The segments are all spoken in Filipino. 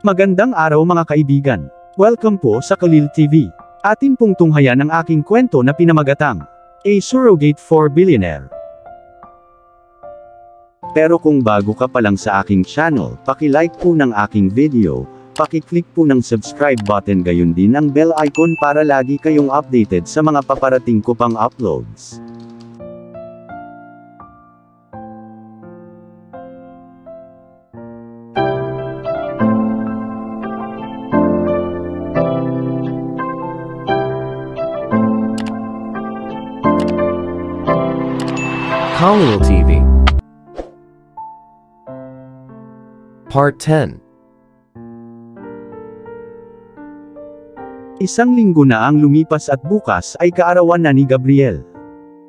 Magandang araw mga kaibigan. Welcome po sa Kalil TV. Atin pong tunghayan ang aking kwento na pinamagatang A Surrogate for Billionaire. Pero kung bago ka pa lang sa aking channel, paki-like po ng aking video, paki-click po ng subscribe button gayon din ang bell icon para lagi kayong updated sa mga paparating ko pang uploads. Kalil TV Part 10. Isang linggo na ang lumipas at bukas ay kaarawan na ni Gabriel.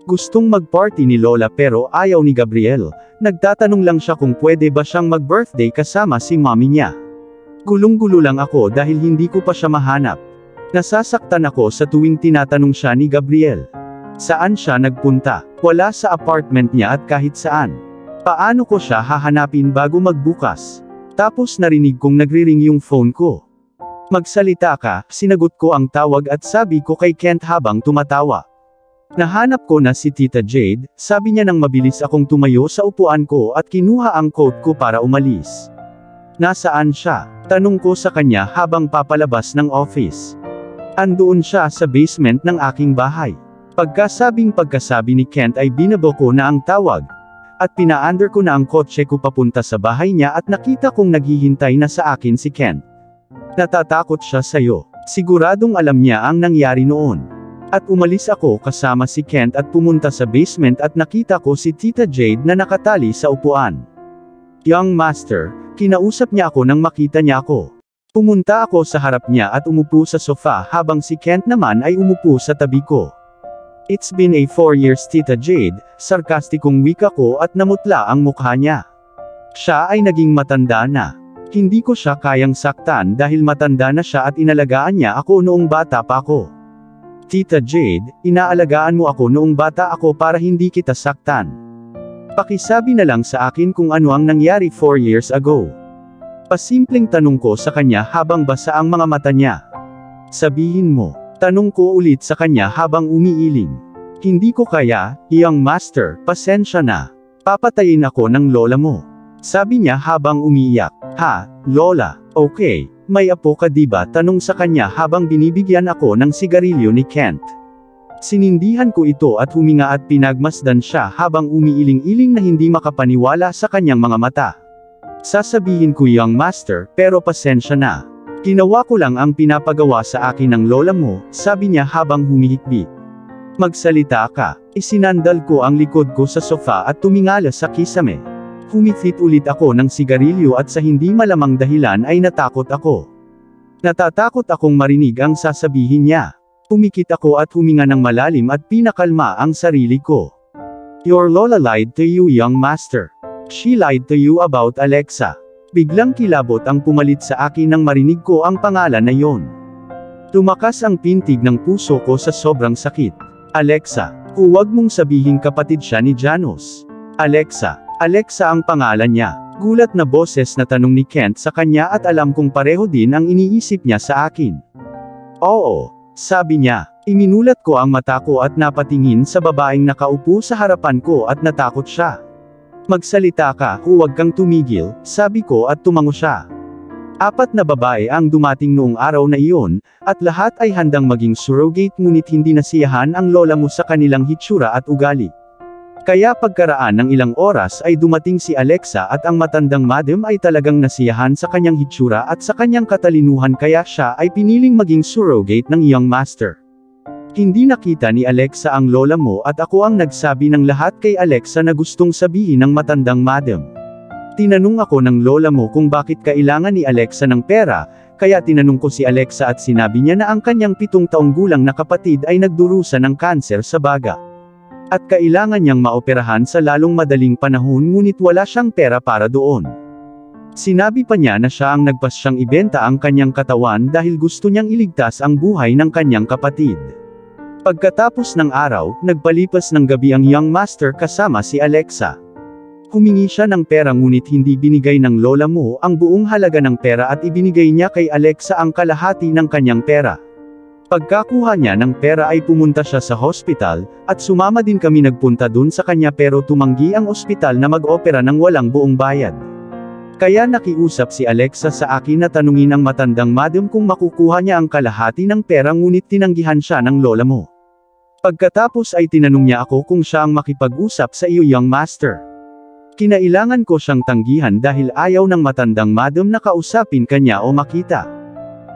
Gustong mag-party ni Lola pero ayaw ni Gabriel. Nagtatanong lang siya kung pwede ba siyang mag-birthday kasama si mommy niya. Gulong-gulo lang ako dahil hindi ko pa siya mahanap. Nasasaktan ako sa tuwing tinatanong siya ni Gabriel. Saan siya nagpunta? Wala sa apartment niya at kahit saan. Paano ko siya hahanapin bago magbukas? Tapos narinig kong nagri-ring yung phone ko. Magsalita ka, sinagot ko ang tawag at sabi ko kay Kent habang tumatawa. Nahanap ko na si Tita Jade, sabi niya nang mabilis akong tumayo sa upuan ko at kinuha ang coat ko para umalis. Nasaan siya? Tanong ko sa kanya habang papalabas ng office. Andoon siya sa basement ng aking bahay. Pagkasabi ni Kent ay binabo ko na ang tawag. At pina-under ko na ang kotse ko papunta sa bahay niya at nakita kong naghihintay na sa akin si Kent. Natatakot siya sa'yo. Siguradong alam niya ang nangyari noon. At umalis ako kasama si Kent at pumunta sa basement at nakita ko si Tita Jade na nakatali sa upuan. Young Master, kinausap niya ako nang makita niya ako. Pumunta ako sa harap niya at umupo sa sofa habang si Kent naman ay umupo sa tabi ko. It's been a 4 years Tita Jade, sarkastikong wika ko at namutla ang mukha niya. Siya ay naging matanda na. Hindi ko siya kayang saktan dahil matanda na siya at inalagaan niya ako noong bata pa ako. Tita Jade, inaalagaan mo ako noong bata ako para hindi kita saktan. Pakisabi na lang sa akin kung ano ang nangyari 4 years ago. Pasimpleng tanong ko sa kanya habang basa ang mga mata niya. Sabihin mo. Tanong ko ulit sa kanya habang umiiling. Hindi ko kaya, Young Master, pasensya na. Papatayin ako ng lola mo. Sabi niya habang umiiyak. Ha, Lola, okay, may apo ka diba? Tanong sa kanya habang binibigyan ako ng sigarilyo ni Kent. Sinindihan ko ito at huminga at pinagmasdan siya habang umiiling-iling na hindi makapaniwala sa kanyang mga mata. Sasabihin ko Young Master, pero pasensya na. Ginawa ko lang ang pinapagawa sa akin ng lola mo, sabi niya habang humihikbi. Magsalita ka. Isinandal ko ang likod ko sa sofa at tumingala sa kisame. Humithit ulit ako ng sigarilyo at sa hindi malamang dahilan ay natakot ako. Natatakot akong marinig ang sasabihin niya. Pumikit ako at huminga ng malalim at pinakalma ang sarili ko. Your lola lied to you, Young Master. She lied to you about Alexa. Biglang kilabot ang pumalit sa akin nang marinig ko ang pangalan na yon. Tumakas ang pintig ng puso ko sa sobrang sakit. Alexa, huwag mong sabihin kapatid siya ni Janos. Alexa ang pangalan niya. Gulat na boses na tanong ni Kent sa kanya at alam kong pareho din ang iniisip niya sa akin. Oo, sabi niya. Iminulat ko ang mata ko at napatingin sa babaeng nakaupo sa harapan ko at natakot siya. Magsalita ka, huwag kang tumigil, sabi ko at tumango siya. 4 na babae ang dumating noong araw na iyon, at lahat ay handang maging surrogate ngunit hindi nasiyahan ang lola mo sa kanilang hitsura at ugali. Kaya pagkaraan ng ilang oras ay dumating si Alexa at ang matandang madam ay talagang nasiyahan sa kanyang hitsura at sa kanyang katalinuhan kaya siya ay piniling maging surrogate ng Young Master. Hindi nakita ni Alexa ang lola mo at ako ang nagsabi ng lahat kay Alexa na gustong sabihin ng matandang madam. Tinanong ako ng lola mo kung bakit kailangan ni Alexa ng pera, kaya tinanong ko si Alexa at sinabi niya na ang kanyang 7 taong gulang na kapatid ay nagdurusa ng kanser sa baga. At kailangan niyang maoperahan sa lalong madaling panahon ngunit wala siyang pera para doon. Sinabi pa niya na siya ang nagpasyang ibenta ang kanyang katawan dahil gusto niyang iligtas ang buhay ng kanyang kapatid. Pagkatapos ng araw, nagpalipas ng gabi ang Young Master kasama si Alexa. Humingi siya ng pera ngunit hindi binigay ng lola mo ang buong halaga ng pera at ibinigay niya kay Alexa ang kalahati ng kanyang pera. Pagkakuha niya ng pera ay pumunta siya sa hospital, at sumama din kami nagpunta dun sa kanya pero tumanggi ang ospital na mag-opera ng walang buong bayad. Kaya nakiusap si Alexa sa akin na tanungin ang matandang madam kung makukuha niya ang kalahati ng pera ngunit tinanggihan siya ng lola mo. Pagkatapos ay tinanong niya ako kung siya ang makipag-usap sa iyo young master. Kinailangan ko siyang tanggihan dahil ayaw ng matandang madam na kausapin kanya o makita.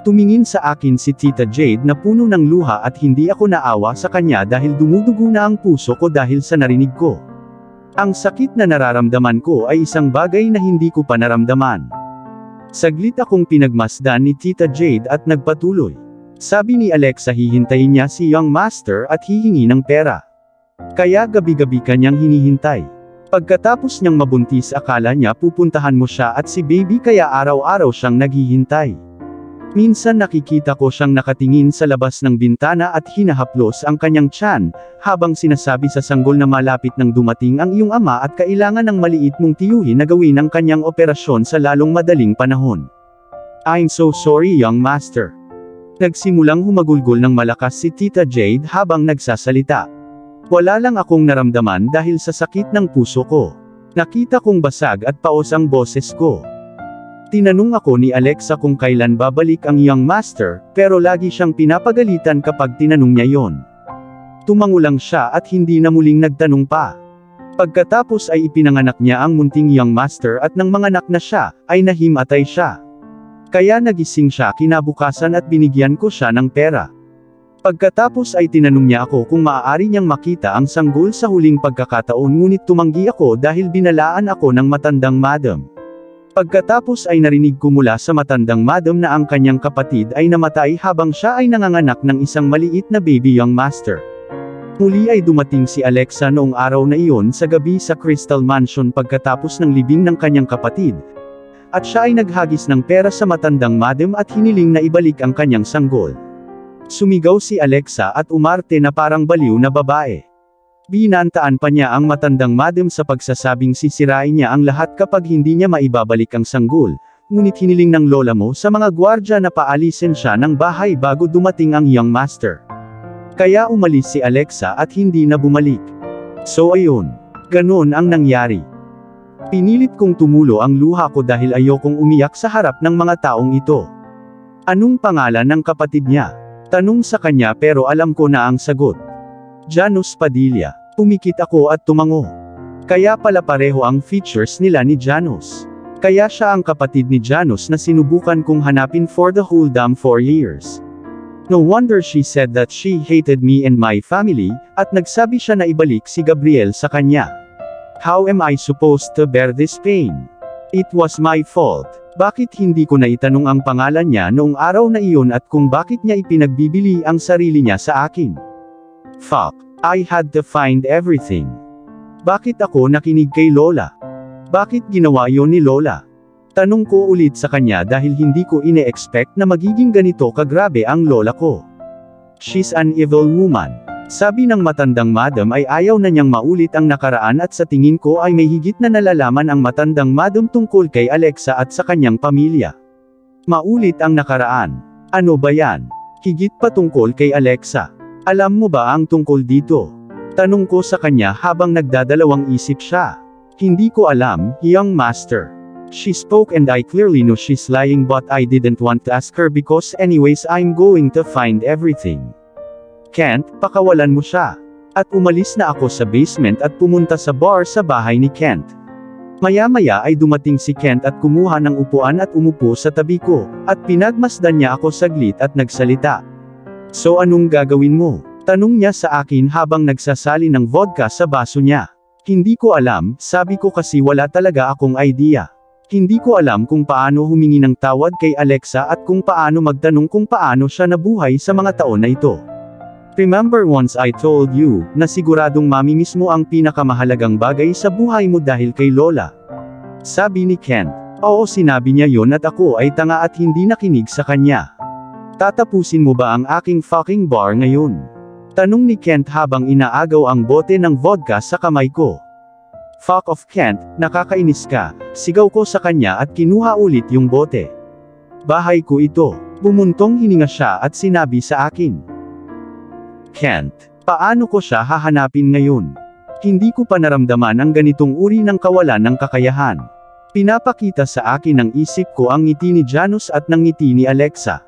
Tumingin sa akin si Tita Jade na puno ng luha at hindi ako naawa sa kanya dahil dumudugo na ang puso ko dahil sa narinig ko. Ang sakit na nararamdaman ko ay isang bagay na hindi ko pa naramdaman. Saglit akong pinagmasdan ni Tita Jade at nagpatuloy. Sabi ni Alexa hihintayin niya si young master at hihingi ng pera. Kaya gabi-gabi kanyang hinihintay. Pagkatapos niyang mabuntis akala niya pupuntahan mo siya at si baby kaya araw-araw siyang naghihintay. Minsan nakikita ko siyang nakatingin sa labas ng bintana at hinahaplos ang kanyang tiyan, habang sinasabi sa sanggol na malapit nang dumating ang iyong ama at kailangan ng maliit mong tiyuhin na gawin ang kanyang operasyon sa lalong madaling panahon. I'm so sorry young master. Nagsimulang humagulgol ng malakas si Tita Jade habang nagsasalita. Wala lang akong naramdaman dahil sa sakit ng puso ko. Nakita kong basag at paos ang boses ko. Tinanong ako ni Alexa kung kailan babalik ang young master, pero lagi siyang pinapagalitan kapag tinanong niya yon. Tumango lang siya at hindi na muling nagtanong pa. Pagkatapos ay ipinanganak niya ang munting young master at nang manganak na siya, ay nahimatay siya. Kaya nagising siya kinabukasan at binigyan ko siya ng pera. Pagkatapos ay tinanong niya ako kung maaari niyang makita ang sanggol sa huling pagkakataon ngunit tumanggi ako dahil binalaan ako ng matandang madam. Pagkatapos ay narinig ko mula sa matandang madam na ang kanyang kapatid ay namatay habang siya ay nanganganak ng isang maliit na baby young master. Muli ay dumating si Alexa noong araw na iyon sa gabi sa Crystal Mansion pagkatapos ng libing ng kanyang kapatid. At siya ay naghagis ng pera sa matandang madam at hiniling na ibalik ang kanyang sanggol. Sumigaw si Alexa at umarte na parang baliw na babae. Binantaan pa niya ang matandang madam sa pagsasabing sisirain niya ang lahat kapag hindi niya maibabalik ang sanggol, ngunit hiniling ng lola mo sa mga gwardya na paalisin siya ng bahay bago dumating ang young master. Kaya umalis si Alexa at hindi na bumalik. So ayun, ganon ang nangyari. Pinilit kong tumulo ang luha ko dahil ayokong umiyak sa harap ng mga taong ito. Anong pangalan ng kapatid niya? Tanong sa kanya pero alam ko na ang sagot. Janus Padilla. Pumikit ako at tumango. Kaya pala pareho ang features nila ni Janus. Kaya siya ang kapatid ni Janus na sinubukan kong hanapin for the whole damn 4 years. No wonder she said that she hated me and my family, at nagsabi siya na ibalik si Gabriel sa kanya. How am I supposed to bear this pain? It was my fault. Bakit hindi ko na itanong ang pangalan niya noong araw na iyon at kung bakit niya ipinagbibili ang sarili niya sa akin? Fuck. I had to find everything. Bakit ako nakinig kay Lola? Bakit ginawa yon ni Lola? Tanong ko ulit sa kanya dahil hindi ko ine-expect na magiging ganito kagrabe ang lola ko. She's an evil woman. Sabi ng matandang madam ay ayaw na niyang maulit ang nakaraan at sa tingin ko ay may higit na nalalaman ang matandang madam tungkol kay Alexa at sa kanyang pamilya. Maulit ang nakaraan. Ano ba yan? Higit pa tungkol kay Alexa. Alam mo ba ang tungkol dito? Tanong ko sa kanya habang nagdadalawang isip siya. Hindi ko alam, young master. She spoke and I clearly know she's lying but I didn't want to ask her because anyways I'm going to find everything. Kent, pakawalan mo siya. At umalis na ako sa basement at pumunta sa bar sa bahay ni Kent. Maya-maya ay dumating si Kent at kumuha ng upuan at umupo sa tabi ko, at pinagmasdan niya ako saglit at nagsalita. So anong gagawin mo? Tanong niya sa akin habang nagsasali ng vodka sa baso niya. Hindi ko alam, sabi ko kasi wala talaga akong idea. Hindi ko alam kung paano humingi ng tawad kay Alexa at kung paano magtanong kung paano siya nabuhay sa mga taon na ito. Remember once I told you, na siguradong mamimiss mo ang pinakamahalagang bagay sa buhay mo dahil kay Lola. Sabi ni Kent. Oo, sinabi niya yon at ako ay tanga at hindi nakinig sa kanya. Tatapusin mo ba ang aking fucking bar ngayon? Tanong ni Kent habang inaagaw ang bote ng vodka sa kamay ko. Fuck off Kent, nakakainis ka, sigaw ko sa kanya at kinuha ulit yung bote. Bahay ko ito. Bumuntong hininga siya at sinabi sa akin. Kent, paano ko siya hahanapin ngayon? Hindi ko pa naramdaman ang ganitong uri ng kawalan ng kakayahan. Pinapakita sa akin ng isip ko ang ngiti ni Janus at ng ngiti ni Alexa.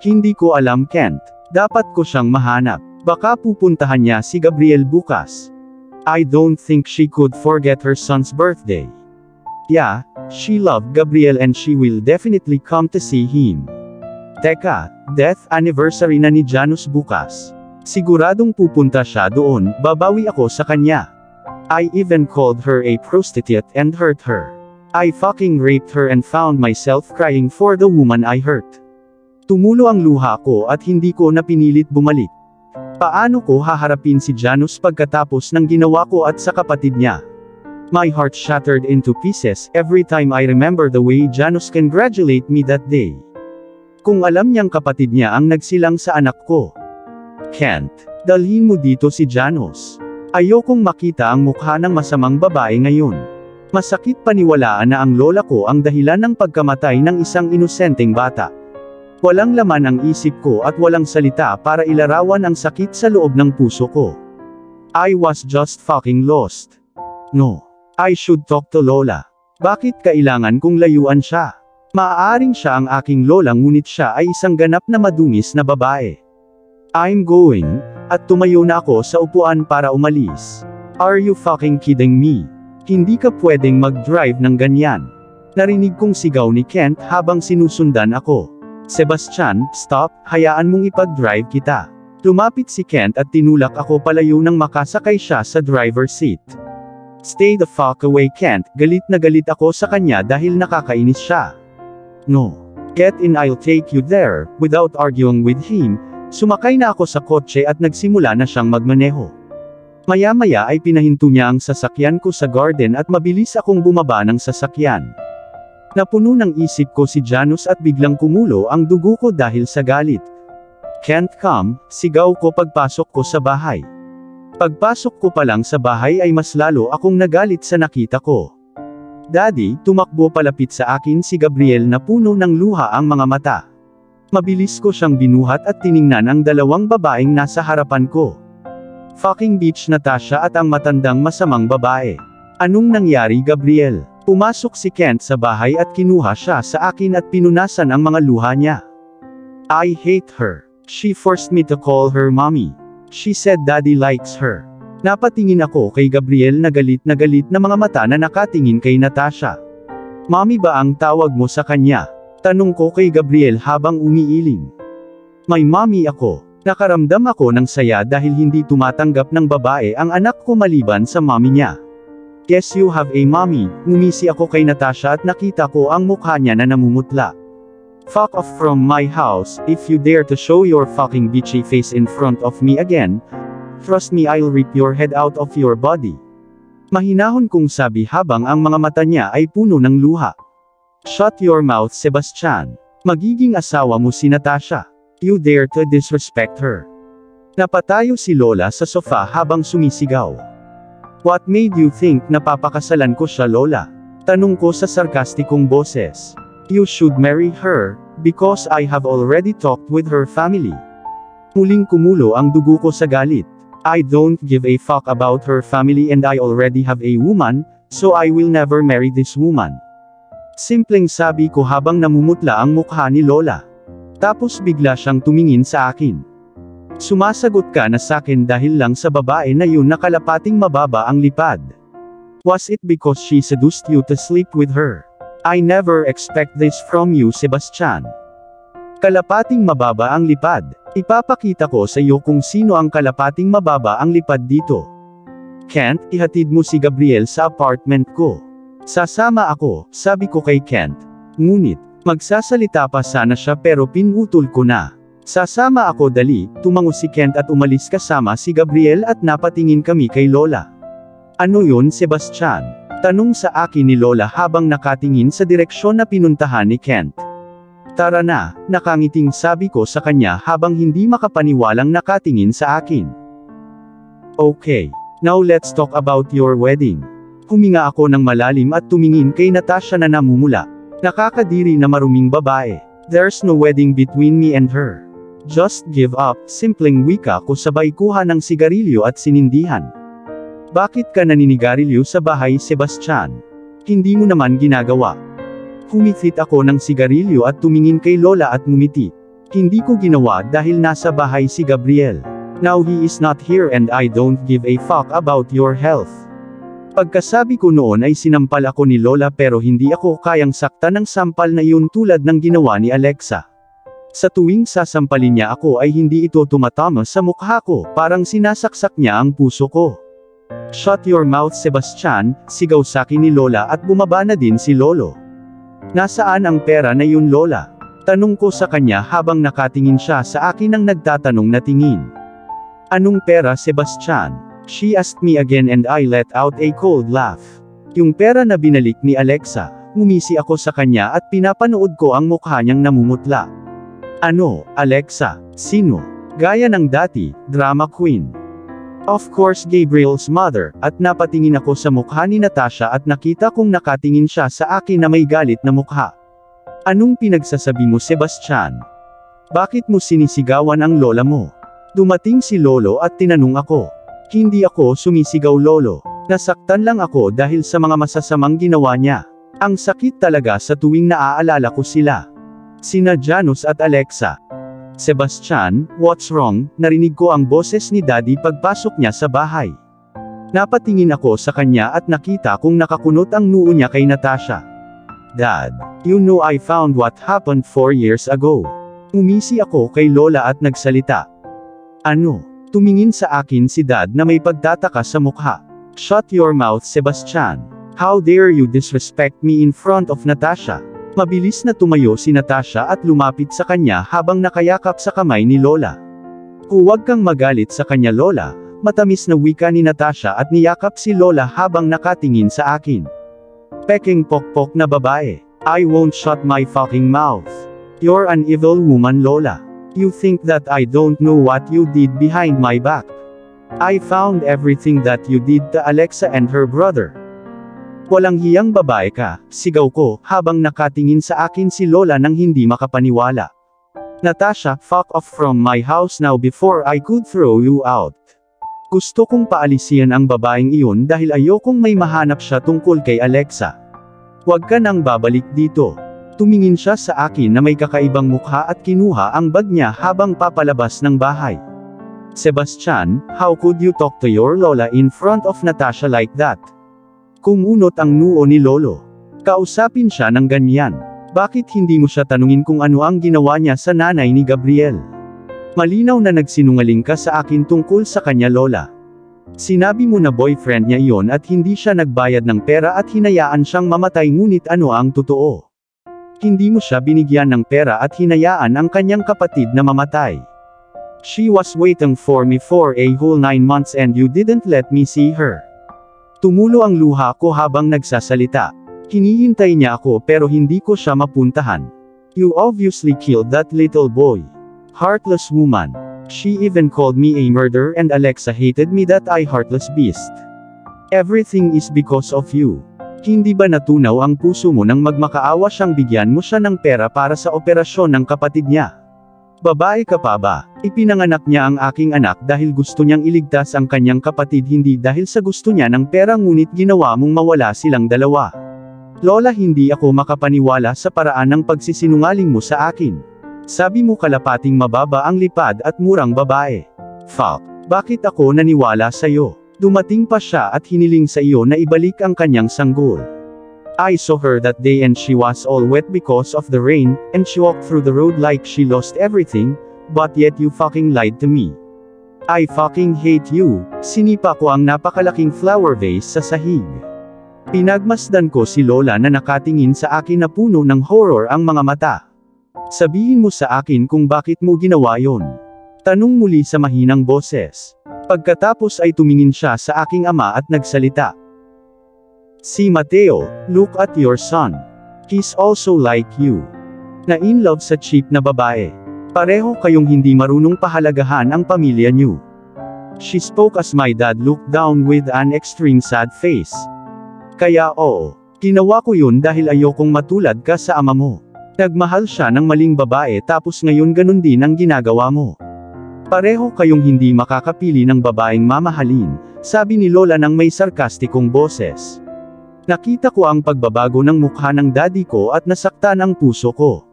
Hindi ko alam Kent, dapat ko siyang mahanap. Baka pupuntahan niya si Gabriel bukas. I don't think she could forget her son's birthday. Yeah, she loved Gabriel and she will definitely come to see him. Teka, death anniversary na ni Janus bukas. Siguradong pupunta siya doon, babawi ako sa kanya. I even called her a prostitute and hurt her. I fucking raped her and found myself crying for the woman I hurt. Tumulo ang luha ko at hindi ko napinilit bumalik. Paano ko haharapin si Janus pagkatapos ng ginawa ko at sa kapatid niya? My heart shattered into pieces every time I remember the way Janus congratulated me that day. Kung alam niyang kapatid niya ang nagsilang sa anak ko. Kent, dalhin mo dito si Janus. Ayokong makita ang mukha ng masamang babae ngayon. Masakit paniwalaan na ang lola ko ang dahilan ng pagkamatay ng isang inosenteng bata. Walang laman ang isip ko at walang salita para ilarawan ang sakit sa loob ng puso ko. I was just fucking lost. No. I should talk to Lola. Bakit kailangan kong layuan siya? Maaaring siya ang aking lola ngunit siya ay isang ganap na madungis na babae. I'm going, at tumayo na ako sa upuan para umalis. Are you fucking kidding me? Hindi ka pwedeng mag-drive ng ganyan. Narinig kong sigaw ni Kent habang sinusundan ako. Sebastian, stop, hayaan mong ipag-drive kita. Lumapit si Kent at tinulak ako palayo nang makasakay siya sa driver's seat. Stay the fuck away Kent, galit na galit ako sa kanya dahil nakakainis siya. No. Get in, I'll take you there. Without arguing with him, sumakay na ako sa kotse at nagsimula na siyang magmaneho. Maya-maya ay pinahinto niya ang sasakyan ko sa garden at mabilis akong bumaba ng sasakyan. Napuno ng isip ko si Janus at biglang kumulo ang dugo ko dahil sa galit. Can't come, sigaw ko pagpasok ko sa bahay. Pagpasok ko pa lang sa bahay ay mas lalo akong nagalit sa nakita ko. Daddy, tumakbo palapit sa akin si Gabriel na puno ng luha ang mga mata. Mabilis ko siyang binuhat at tiningnan ang dalawang babaeng nasa harapan ko. Fucking bitch Natasha at ang matandang masamang babae. Anong nangyari Gabriel? Pumasok si Kent sa bahay at kinuha siya sa akin at pinunasan ang mga luha niya. I hate her. She forced me to call her mommy. She said daddy likes her. Napatingin ako kay Gabriel na galit na mga mata na nakatingin kay Natasha. Mommy ba ang tawag mo sa kanya? Tanong ko kay Gabriel habang umiiling. May mommy ako. Nakaramdam ako ng saya dahil hindi tumatanggap ng babae ang anak ko maliban sa mommy niya. Yes you have a mommy, ngumisi ako kay Natasha at nakita ko ang mukha niya na namumutla. Fuck off from my house, if you dare to show your fucking bitchy face in front of me again, trust me I'll rip your head out of your body. Mahinahon kong sabi habang ang mga mata niya ay puno ng luha. Shut your mouth Sebastian. Magiging asawa mo si Natasha. You dare to disrespect her. Napatayo si Lola sa sofa habang sumisigaw. What made you think na papakasalan ko siya Lola? Tanong ko sa sarkastikong boses. You should marry her, because I have already talked with her family. Muling kumulo ang dugo ko sa galit. I don't give a fuck about her family and I already have a woman, so I will never marry this woman. Simpleng sabi ko habang namumutla ang mukha ni Lola. Tapos bigla siyang tumingin sa akin. Sumasagot ka na sakin dahil lang sa babae na yun na kalapating mababa ang lipad. Was it because she seduced you to sleep with her? I never expect this from you Sebastian. Kalapating mababa ang lipad. Ipapakita ko sa iyo kung sino ang kalapating mababa ang lipad dito. Kent, ihatid mo si Gabriel sa apartment ko. Sasama ako, sabi ko kay Kent. Ngunit, magsasalita pa sana siya pero pinutol ko na. Sasama ako dali, tumango si Kent at umalis kasama si Gabriel at napatingin kami kay Lola. Ano yun Sebastian? Tanong sa akin ni Lola habang nakatingin sa direksyon na pinuntahan ni Kent. Tara na, nakangiting sabi ko sa kanya habang hindi makapaniwalang nakatingin sa akin. Okay, now let's talk about your wedding. Huminga ako ng malalim at tumingin kay Natasha na namumula. Nakakadiri na maruming babae. There's no wedding between me and her. Just give up, simpleng wika ko sabay kuha ng sigarilyo at sinindihan. Bakit ka naninigarilyo sa bahay, Sebastian? Hindi mo naman ginagawa. Humithit ako ng sigarilyo at tumingin kay Lola at ngumiti. Hindi ko ginawa dahil nasa bahay si Gabriel. Now he is not here and I don't give a fuck about your health. Pagkasabi ko noon ay sinampal ako ni Lola pero hindi ako kayang sakta ng sampal na iyon tulad ng ginawa ni Alexa. Sa tuwing sasampalin niya ako ay hindi ito tumatama sa mukha ko, parang sinasaksak niya ang puso ko. Shut your mouth, Sebastian, sigaw sakin ni Lola at bumaba na din si Lolo. Nasaan ang pera na yun, Lola? Tanong ko sa kanya habang nakatingin siya sa akin ng nagtatanong na tingin. Anong pera, Sebastian? She asked me again and I let out a cold laugh. Yung pera na binalik ni Alexa. Ngumisi ako sa kanya at pinapanood ko ang mukha niyang namumutla. Ano, Alexa? Sino? Gaya ng dati, drama queen. Of course, Gabriel's mother, at napatingin ako sa mukha ni Natasha at nakita kong nakatingin siya sa akin na may galit na mukha. Anong pinagsasabi mo, Sebastian? Bakit mo sinisigawan ang lola mo? Dumating si Lolo at tinanong ako. Hindi ako sumisigaw, Lolo. Nasaktan lang ako dahil sa mga masasamang ginawa niya. Ang sakit talaga sa tuwing naaalala ko sila. Sina Janus at Alexa. Sebastian, what's wrong? Narinig ko ang boses ni Daddy pagpasok niya sa bahay. Napatingin ako sa kanya at nakita kong nakakunot ang noo niya kay Natasha. Dad, you know I found what happened 4 years ago. Umisi ako kay Lola at nagsalita. Ano? Tumingin sa akin si Dad na may pagtataka sa mukha. Shut your mouth, Sebastian. How dare you disrespect me in front of Natasha? Mabilis na tumayo si Natasha at lumapit sa kanya habang nakayakap sa kamay ni Lola. Huwag kang magalit sa kanya, Lola, matamis na wika ni Natasha at niyakap si Lola habang nakatingin sa akin. Peking pokpok na babae. I won't shut my fucking mouth. You're an evil woman, Lola. You think that I don't know what you did behind my back. I found everything that you did to Alexa and her brother. Walang hiyang babae ka, sigaw ko, habang nakatingin sa akin si Lola nang hindi makapaniwala. Natasha, fuck off from my house now before I could throw you out. Gusto kong paalisin ang babaeng iyon dahil ayokong may mahanap siya tungkol kay Alexa. Huwag ka nang babalik dito. Tumingin siya sa akin na may kakaibang mukha at kinuha ang bag niya habang papalabas ng bahay. Sebastian, how could you talk to your Lola in front of Natasha like that? Kumunot ang noo ni Lolo. Kausapin siya ng ganyan. Bakit hindi mo siya tanungin kung ano ang ginawa niya sa nanay ni Gabriel? Malinaw na nagsinungaling ka sa akin tungkol sa kanya, Lola. Sinabi mo na boyfriend niya iyon at hindi siya nagbayad ng pera at hinayaan siyang mamatay, ngunit ano ang totoo? Hindi mo siya binigyan ng pera at hinayaan ang kanyang kapatid na mamatay. She was waiting for me for a whole 9 months and you didn't let me see her. Tumulo ang luha ko habang nagsasalita. Hinihintay niya ako pero hindi ko siya mapuntahan. You obviously killed that little boy. Heartless woman. She even called me a murderer and Alexa hated me, that I heartless beast. Everything is because of you. Hindi ba natunaw ang puso mo nang magmakaawa siyang bigyan mo siya ng pera para sa operasyon ng kapatid niya? Babae ka pa ba? Ipinanganak niya ang aking anak dahil gusto niyang iligtas ang kanyang kapatid, hindi dahil sa gusto niya ng pera, ngunit ginawa mong mawala silang dalawa. Lola, hindi ako makapaniwala sa paraan ng pagsisinungaling mo sa akin. Sabi mo kalapating mababa ang lipad at murang babae. Fuck, bakit ako naniwala sa'yo? Dumating pa siya at hiniling sa iyo na ibalik ang kanyang sanggol. I saw her that day and she was all wet because of the rain, and she walked through the road like she lost everything, but yet you fucking lied to me. I fucking hate you. Sinipa ko ang napakalaking flower vase sa sahig. Pinagmasdan ko si Lola na nakatingin sa akin na puno ng horror ang mga mata. Sabihin mo sa akin kung bakit mo ginawa yon. Tanong muli sa mahinang boses. Pagkatapos ay tumingin siya sa aking ama at nagsalita. Si Mateo, look at your son. He's also like you. Na in love sa cheap na babae. Pareho kayong hindi marunong pahalagahan ang pamilya niyo. She spoke as my dad looked down with an extreme sad face. Kaya oo, ginawa ko yun dahil ayokong matulad ka sa ama mo. Nagmahal siya ng maling babae tapos ngayon ganun din ang ginagawa mo. Pareho kayong hindi makakapili ng babaeng mamahalin, sabi ni Lola ng may sarkastikong boses. Nakita ko ang pagbabago ng mukha ng daddy ko at nasaktan ang puso ko.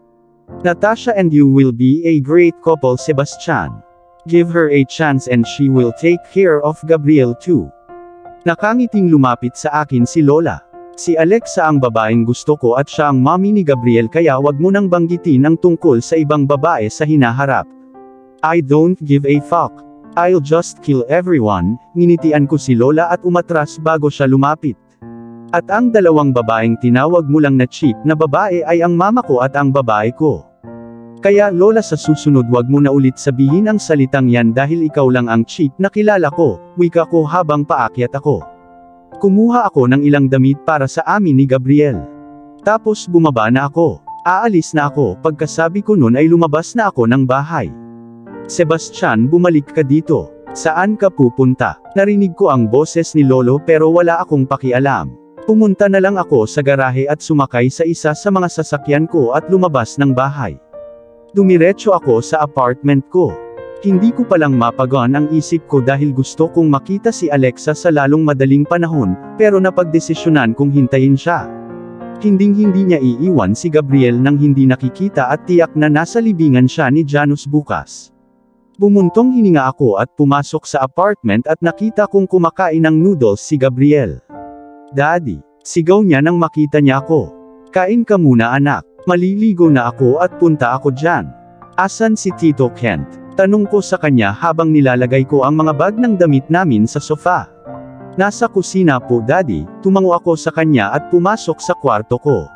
Natasha and you will be a great couple, Sebastian. Give her a chance and she will take care of Gabriel too. Nakangiting lumapit sa akin si Lola. Si Alexa ang babaeng gusto ko at siya ang mommy ni Gabriel kaya wag mo nang banggitin ang tungkol sa ibang babae sa hinaharap. I don't give a fuck. I'll just kill everyone, nginitian ko si Lola at umatras bago siya lumapit. At ang dalawang babaeng tinawag mo lang na cheap na babae ay ang mama ko at ang babae ko. Kaya Lola sa susunod wag mo na ulit sabihin ang salitang yan dahil ikaw lang ang cheap na kilala ko, wika ko habang paakyat ako. Kumuha ako ng ilang damit para sa amin ni Gabriel. Tapos bumaba na ako. Aalis na ako, pagkasabi ko nun ay lumabas na ako ng bahay. Sebastian, bumalik ka dito. Saan ka pupunta? Narinig ko ang boses ni Lolo pero wala akong pakialam. Pumunta na lang ako sa garahe at sumakay sa isa sa mga sasakyan ko at lumabas ng bahay. Dumiretso ako sa apartment ko. Hindi ko palang mapagaan ang isip ko dahil gusto kong makita si Alexa sa lalong madaling panahon, pero napagdesisyonan kong hintayin siya. Hinding-hindi niya iiwan si Gabriel nang hindi nakikita at tiyak na nasa libingan siya ni Janus bukas. Bumuntong hininga ako at pumasok sa apartment at nakita kong kumakain ng noodles si Gabriel. Daddy, sigaw niya nang makita niya ako. Kain ka muna anak, maliligo na ako at punta ako dyan. Asan si Tito Kent? Tanong ko sa kanya habang nilalagay ko ang mga bag ng damit namin sa sofa. Nasa kusina po daddy, tumango ako sa kanya at pumasok sa kwarto ko.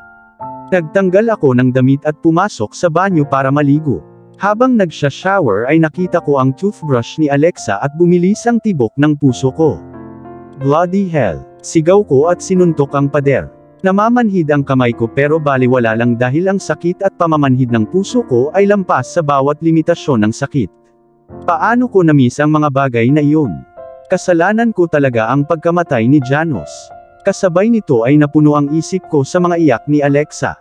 Nagtanggal ako ng damit at pumasok sa banyo para maligo. Habang nagsha-shower ay nakita ko ang toothbrush ni Alexa at bumilis ang tibok ng puso ko. Bloody hell! Sigaw ko at sinuntok ang pader. Namamanhid ang kamay ko pero baliwala lang dahil ang sakit at pamamanhid ng puso ko ay lampas sa bawat limitasyon ng sakit. Paano ko na-miss ang mga bagay na iyon? Kasalanan ko talaga ang pagkamatay ni Janus. Kasabay nito ay napuno ang isip ko sa mga iyak ni Alexa.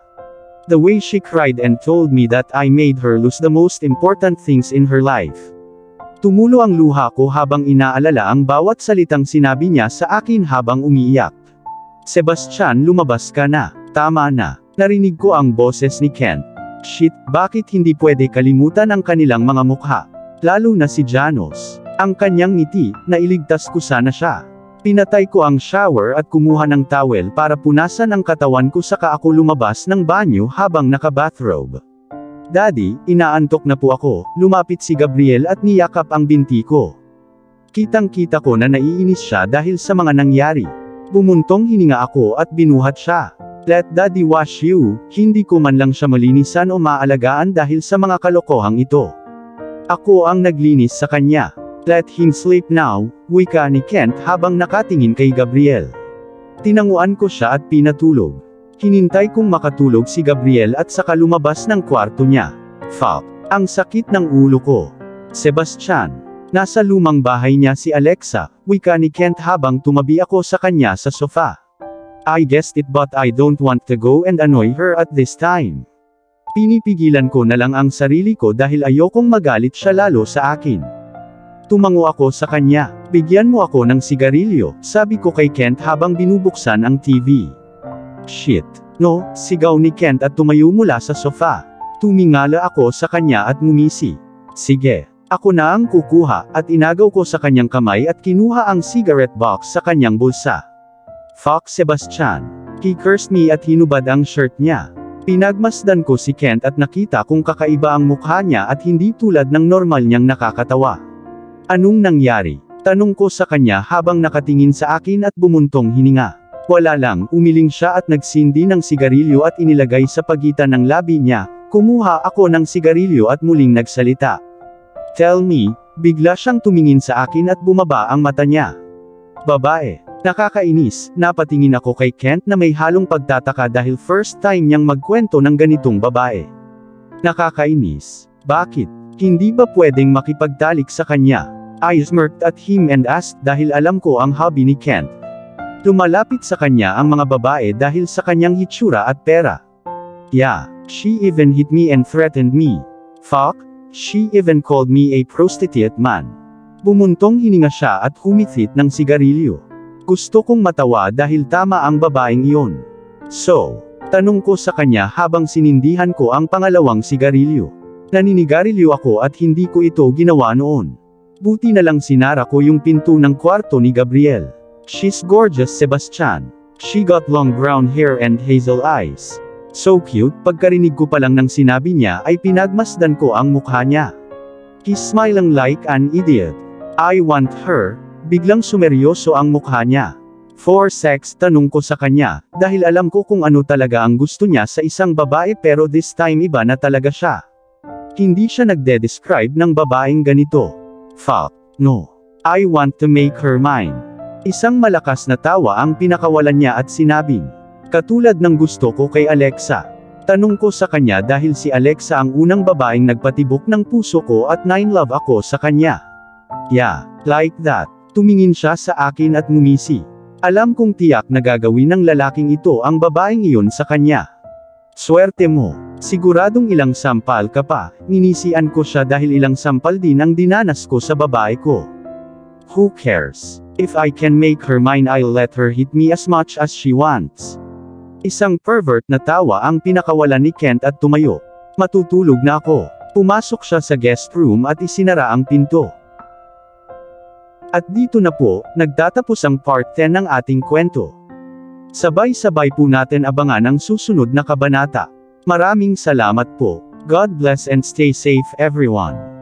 The way she cried and told me that I made her lose the most important things in her life. Tumulo ang luha ko habang inaalala ang bawat salitang sinabi niya sa akin habang umiiyak. Sebastian, lumabas ka na. Tama na. Narinig ko ang boses ni Kent. Shit, bakit hindi pwede kalimutan ang kanilang mga mukha? Lalo na si Janus. Ang kanyang ngiti, nailigtas ko sana siya. Pinatay ko ang shower at kumuha ng towel para punasan ang katawan ko saka ako lumabas ng banyo habang naka-bathrobe. Daddy, inaantok na po ako, lumapit si Gabriel at niyakap ang binti ko. Kitang-kita ko na naiinis siya dahil sa mga nangyari. Bumuntong hininga ako at binuhat siya. Let daddy wash you, hindi ko man lang siya malinisan o maalagaan dahil sa mga kalokohang ito. Ako ang naglinis sa kanya. Let him sleep now, wika ni Kent habang nakatingin kay Gabriel. Tinanguan ko siya at pinatulog. Hinintay kong makatulog si Gabriel at saka lumabas ng kwarto niya. Fuck. Ang sakit ng ulo ko. Sebastian. Nasa lumang bahay niya si Alexa, wika ni Kent habang tumabi ako sa kanya sa sofa. I guessed it but I don't want to go and annoy her at this time. Pinipigilan ko na lang ang sarili ko dahil ayokong magalit siya lalo sa akin. Tumango ako sa kanya. Bigyan mo ako ng sigarilyo, sabi ko kay Kent habang binubuksan ang TV. Shit. No, sigaw ni Kent at tumayo mula sa sofa. Tumingala ako sa kanya at ngumisi. Sige. Ako na ang kukuha, at inagaw ko sa kanyang kamay at kinuha ang cigarette box sa kanyang bulsa. Fuck Sebastian. He cursed me at hinubad ang shirt niya. Pinagmasdan ko si Kent at nakita kung kakaiba ang mukha niya at hindi tulad ng normal niyang nakakatawa. Anong nangyari? Tanong ko sa kanya habang nakatingin sa akin at bumuntong hininga. Wala lang, umiling siya at nagsindi ng sigarilyo at inilagay sa pagitan ng labi niya. Kumuha ako ng sigarilyo at muling nagsalita. Tell me, bigla siyang tumingin sa akin at bumaba ang mata niya. Babae. Nakakainis, napatingin ako kay Kent na may halong pagtataka dahil first time niyang magkwento ng ganitong babae. Nakakainis. Bakit? Hindi ba pwedeng makipagtalik sa kanya? I smirked at him and asked dahil alam ko ang hobby ni Kent. Lumalapit sa kanya ang mga babae dahil sa kanyang hitsura at pera. Yeah, she even hit me and threatened me. Fuck, she even called me a prostitute man. Bumuntong hininga siya at humithit ng sigarilyo. Gusto kong matawa dahil tama ang babaeng iyon. So, tanong ko sa kanya habang sinindihan ko ang pangalawang sigarilyo. Naninigarilyo ako at hindi ko ito ginawa noon. Buti na lang sinara ko yung pinto ng kwarto ni Gabriel. She's gorgeous, Sebastian. She got long brown hair and hazel eyes. So cute, pagkarinig ko pa lang ng sinabi niya ay pinagmasdan ko ang mukha niya. He's smiling like an idiot. I want her. Biglang sumeryoso ang mukha niya. For sex, tanong ko sa kanya, dahil alam ko kung ano talaga ang gusto niya sa isang babae pero this time iba na talaga siya. Hindi siya nagde-describe ng babaeng ganito. Fuck, no. I want to make her mine. Isang malakas na tawa ang pinakawalan niya at sinabing, katulad ng gusto ko kay Alexa. Tanong ko sa kanya dahil si Alexa ang unang babaeng nagpatibok ng puso ko at nine-love ako sa kanya. Yeah, like that. Tumingin siya sa akin at ngumisi. Alam kong tiyak na gagawin ng lalaking ito ang babaeng iyon sa kanya. Swerte mo. Siguradong ilang sampal ka pa. Ninisian ko siya dahil ilang sampal din ang dinanas ko sa babae ko. Who cares? If I can make her mine, I'll let her hit me as much as she wants. Isang pervert na tawa ang pinakawalan ni Kent at tumayo. Matutulog na ako. Pumasok siya sa guest room at isinara ang pinto. At dito na po, nagtatapos ang part 10 ng ating kwento. Sabay-sabay po natin abangan ang susunod na kabanata. Maraming salamat po. God bless and stay safe everyone.